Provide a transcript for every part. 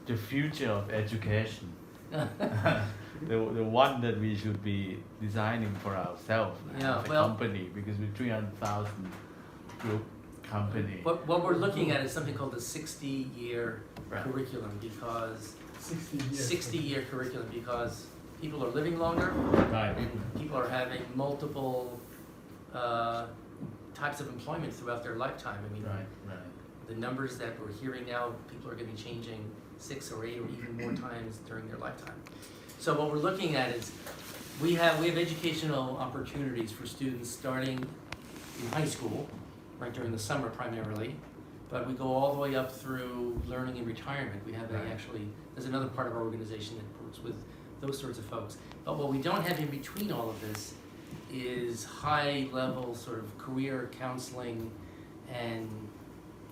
the future of education. The one that we should be designing for ourselves Yeah, as a well- company, because we're 300,000 group company. What we're looking at is something called the 60-year Right. curriculum, because 60 years. 60-year curriculum, because people are living longer, Right. and people are having multiple types of employment throughout their lifetime. I mean, Right. the numbers that we're hearing now, people are going to be changing 6 or 8 or even more times during their lifetime. So what we're looking at is we have educational opportunities for students starting in high school, right, during the summer primarily, but we go all the way up through learning and retirement. We have Right. there's another part of our organization that works with those sorts of folks. But what we don't have in between all of this is high-level sort of career counseling and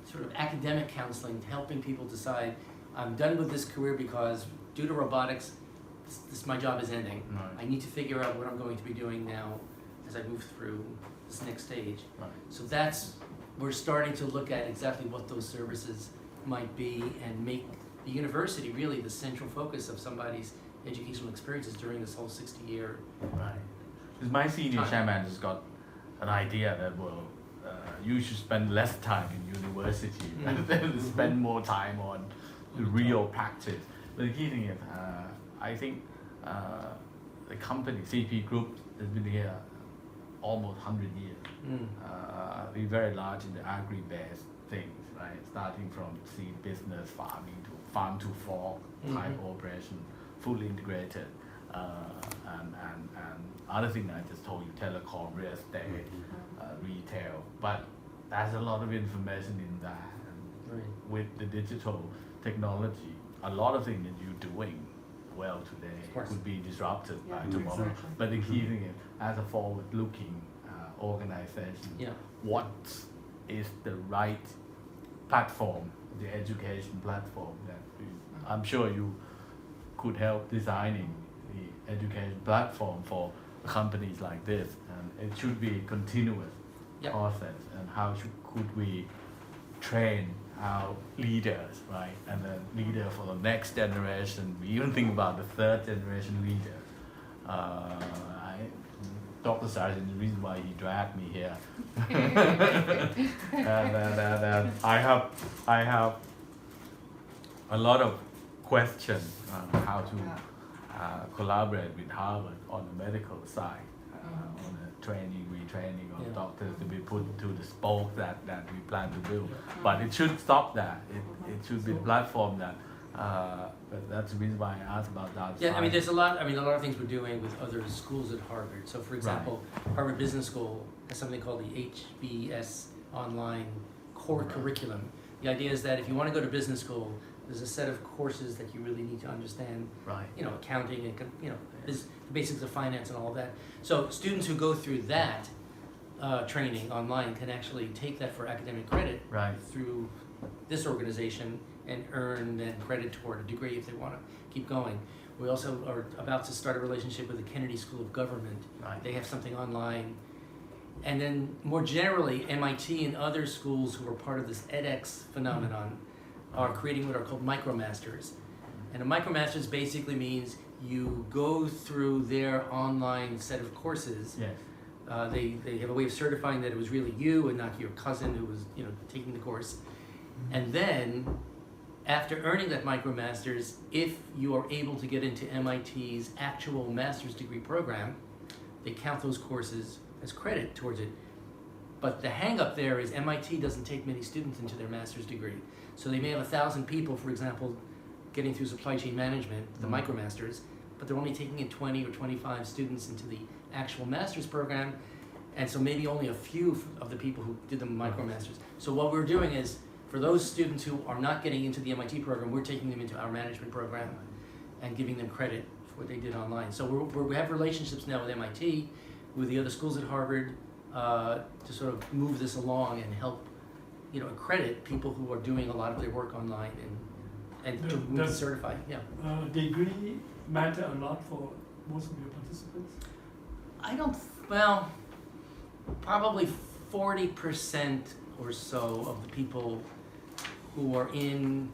sort of academic counseling, helping people decide, I'm done with this career because due to robotics, my job is ending. Right. I need to figure out what I'm going to be doing now as I move through this next stage. Right. So we're starting to look at exactly what those services might be and make the university really the central focus of somebody's educational experiences during this whole 60-year. Right. Because my senior Time. chairman has got an idea that, well, you should spend less time in university rather than spend more time on the real practice. But the key thing is, I think the company, CP Group, has been here almost 100 years. We're very large in the agri-based things, right? Starting from seed business, farming to farm to fork type operation, fully integrated. And other thing I just told you, telecom, real estate, retail. But there's a lot of information in that. And Right. with the digital technology, a lot of things that you're doing well today Of course. could be disrupted by Yeah, tomorrow. exactly. But the key thing is, as a forward-looking organization, Yeah. what is the right platform, the education platform that I'm sure you could help designing the education platform for companies like this, and it should be continuous Yep. process. And how could we train our leaders, right? And then leader for the next generation. We even think about the third generation leader. Dr. Sargent, the reason why he dragged me here. and I have a lot of questions on how to collaborate with Harvard on the medical side, on the training, retraining of Yeah. doctors to be put to the spoke that we plan to build. But it should stop that. It should be a platform that, but that's the reason why I asked about that. Yeah, I mean, there's a lot of things we're doing with other schools at Harvard. So for example, Harvard Business School has something called the HBS Online Core Right. Curriculum. The idea is that if you want to go to business school, there's a set of courses that you really need to understand, Right. accounting and, the basics of finance and all of that. So students who go through that training online can actually take that for academic credit Right. through this organization and earn then credit toward a degree if they want to keep going. We also are about to start a relationship with the Kennedy School of Government. Right. They have something online. And then more generally, MIT and other schools who are part of this edX phenomenon are creating what are called micromasters. And a micromasters basically means you go through their online set of courses. Yes. They have a way of certifying that it was really you and not your cousin who was, taking the course. And then, after earning that MicroMasters, if you are able to get into MIT's actual master's degree program, they count those courses as credit towards it. But the hang up there is MIT doesn't take many students into their master's degree. So they may have 1,000 people, for example, getting through supply chain management, the MicroMasters, but they're only taking in 20 or 25 students into the actual master's program, and so maybe only a few of the people who did the MicroMasters. So what we're doing is, for those students who are not getting into the MIT program, we're taking them into our management program and giving them credit for what they did online. So we have relationships now with MIT, with the other schools at Harvard, to sort of move this along and help, accredit people who are doing a lot of their work online and to move certified. Yeah. Degree matter a lot for most of your participants? Probably 40% or so of the people who are in